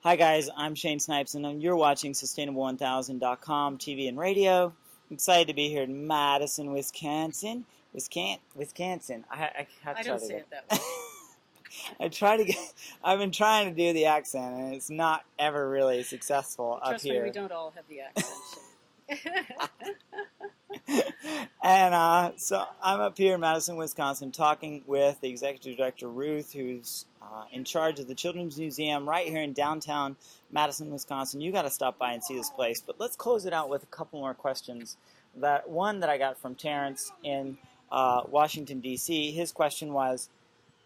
Hi guys, I'm Shane Snipes and you're watching sustainable1000.com TV and radio. I'm excited to be here in Madison, Wisconsin. Wisconsin. I don't say it that way. I've been trying to do the accent and it's not ever really successful up Trust here. me, we don't all have the accent. And so I'm up here in Madison, Wisconsin, talking with the executive director, Ruth, who's in charge of the Children's Museum right here in downtown Madison, Wisconsin. You got to stop by and see this place. But let's close it out with a couple more questions. One that I got from Terrence in Washington, D.C., his question was,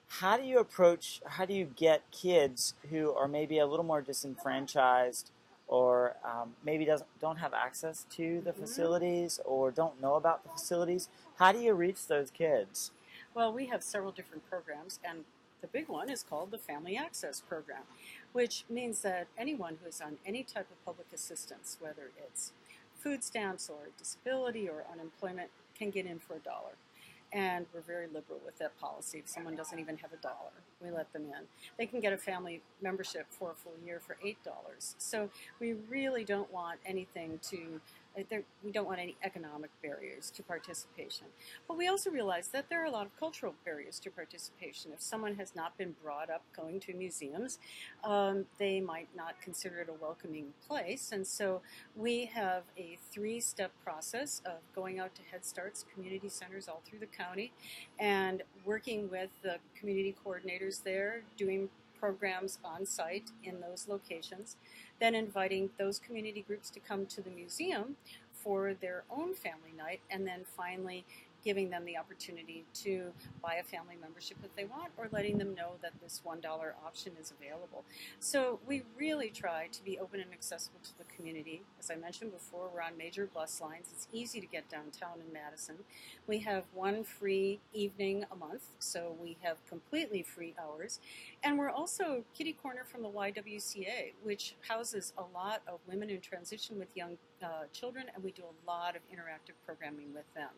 how do you get kids who are maybe a little more disenfranchised or maybe don't have access to the facilities or don't know about the facilities? How do you reach those kids? Well, we have several different programs, and the big one is called the Family Access Program, which means that anyone who is on any type of public assistance, whether it's food stamps or disability or unemployment, can get in for $1. And we're very liberal with that policy. If someone doesn't even have $1, we let them in. They can get a family membership for a full year for $8. So we really don't want anything we don't want any economic barriers to participation. But we also realize that there are a lot of cultural barriers to participation. If someone has not been brought up going to museums, they might not consider it a welcoming place. And so we have a 3-step process of going out to Head Starts, community centers all through the county, and working with the community coordinators there, doing programs on site in those locations, then inviting those community groups to come to the museum for their own family night, and then finally giving them the opportunity to buy a family membership if they want, or letting them know that this $1 option is available. So we really try to be open and accessible to the community. As I mentioned before, we're on major bus lines. It's easy to get downtown in Madison. We have one free evening a month, so we have completely free hours. And we're also kitty corner from the YWCA, which houses a lot of women in transition with young children, and we do a lot of interactive programming with them.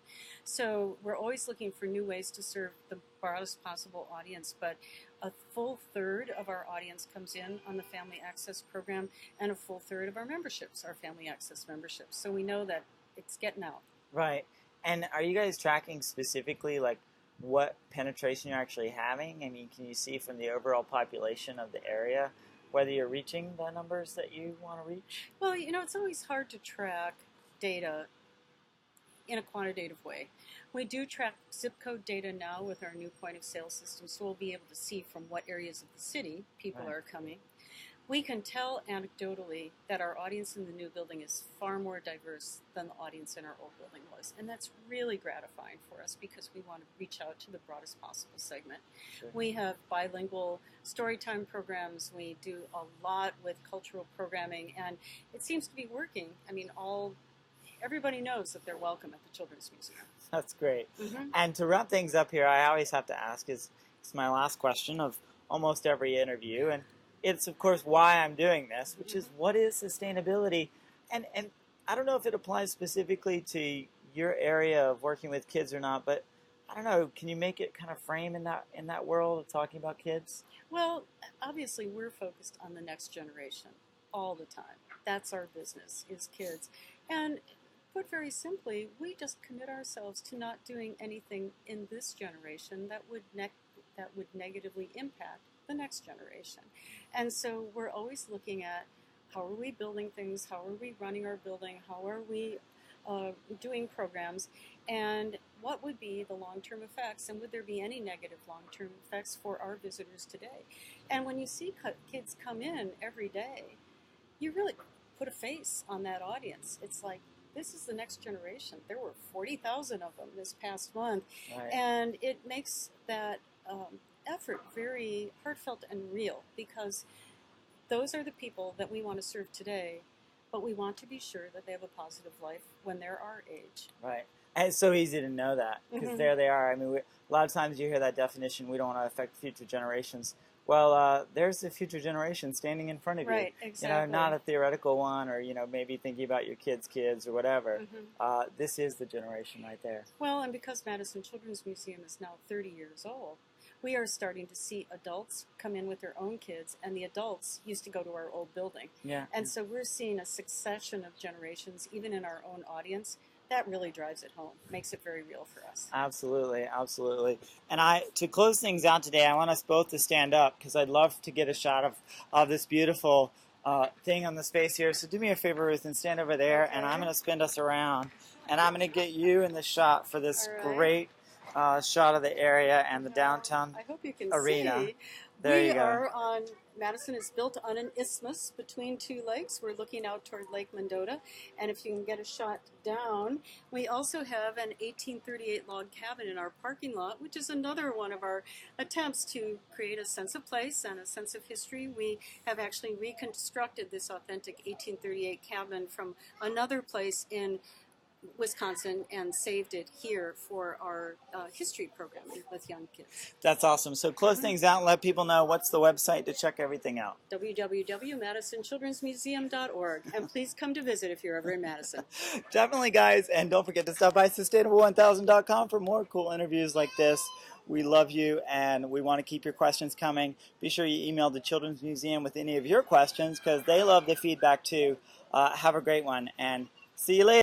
So we're always looking for new ways to serve the broadest possible audience, but a full third of our audience comes in on the Family Access Program, and a full third of our memberships are Family Access memberships. So we know that it's getting out. Right. And are you guys tracking specifically like what penetration you're actually having? I mean, can you see from the overall population of the area whether you're reaching the numbers that you want to reach? Well, it's always hard to track data in a quantitative way. We do track zip code data now with our new point of sale system, so we'll be able to see from what areas of the city people are coming. We can tell anecdotally that our audience in the new building is far more diverse than the audience in our old building was. And that's really gratifying for us because we want to reach out to the broadest possible segment. Sure. We have bilingual storytime programs. We do a lot with cultural programming, and it seems to be working. I mean, everybody knows that they're welcome at the Children's Museum. That's great. And to wrap things up here, I always have to ask, it's my last question of almost every interview, and it's, of course, why I'm doing this, which is what is sustainability? And I don't know if it applies specifically to your area of working with kids or not, but I don't know, can you make it kind of frame in that world of talking about kids? Well, obviously, we're focused on the next generation all the time. That's our business, is kids. And put very simply, we just commit ourselves to not doing anything in this generation that would negatively impact the next generation. And so we're always looking at how are we building things, how are we running our building, how are we doing programs, and what would be the long-term effects, and would there be any negative long-term effects for our visitors today? And when you see kids come in every day, you really put a face on that audience. It's like, this is the next generation. There were 40,000 of them this past month, right. And it makes that effort very heartfelt and real, because those are the people that we want to serve today, but we want to be sure that they have a positive life when they're our age. Right. And it's so easy to know that, because there they are. I mean, a lot of times you hear that definition, we don't want to affect future generations. Well, there's the future generation standing in front of you. Right, exactly. Not a theoretical one, or maybe thinking about your kids or whatever. This is the generation right there. Well, and because Madison Children's Museum is now 30 years old, we are starting to see adults come in with their own kids, and the adults used to go to our old building. Yeah. And so we're seeing a succession of generations, even in our own audience. That really drives it home, makes it very real for us. Absolutely, absolutely. And to close things out today, I want us both to stand up because I'd love to get a shot of this beautiful thing on the space here. So do me a favor, Ruth, and stand over there, Okay. and I'm going to spin us around. And I'm going to get you in the shot for this great shot of the area and the downtown I hope you can arena. see. There you go. Are on, Madison is built on an isthmus between two lakes. We're looking out toward Lake Mendota, and if you can get a shot down, we also have an 1838 log cabin in our parking lot, which is another one of our attempts to create a sense of place and a sense of history. We have actually reconstructed this authentic 1838 cabin from another place in Wisconsin and saved it here for our history program with young kids. That's awesome. So close things out and let people know what's the website to check everything out. www.madisonchildrensmuseum.org. And please come to visit if you're ever in Madison. Definitely, guys. And don't forget to stop by sustainable1000.com for more cool interviews like this. We love you, and we want to keep your questions coming. Be sure you email the Children's Museum with any of your questions because they love the feedback too. Have a great one, and see you later.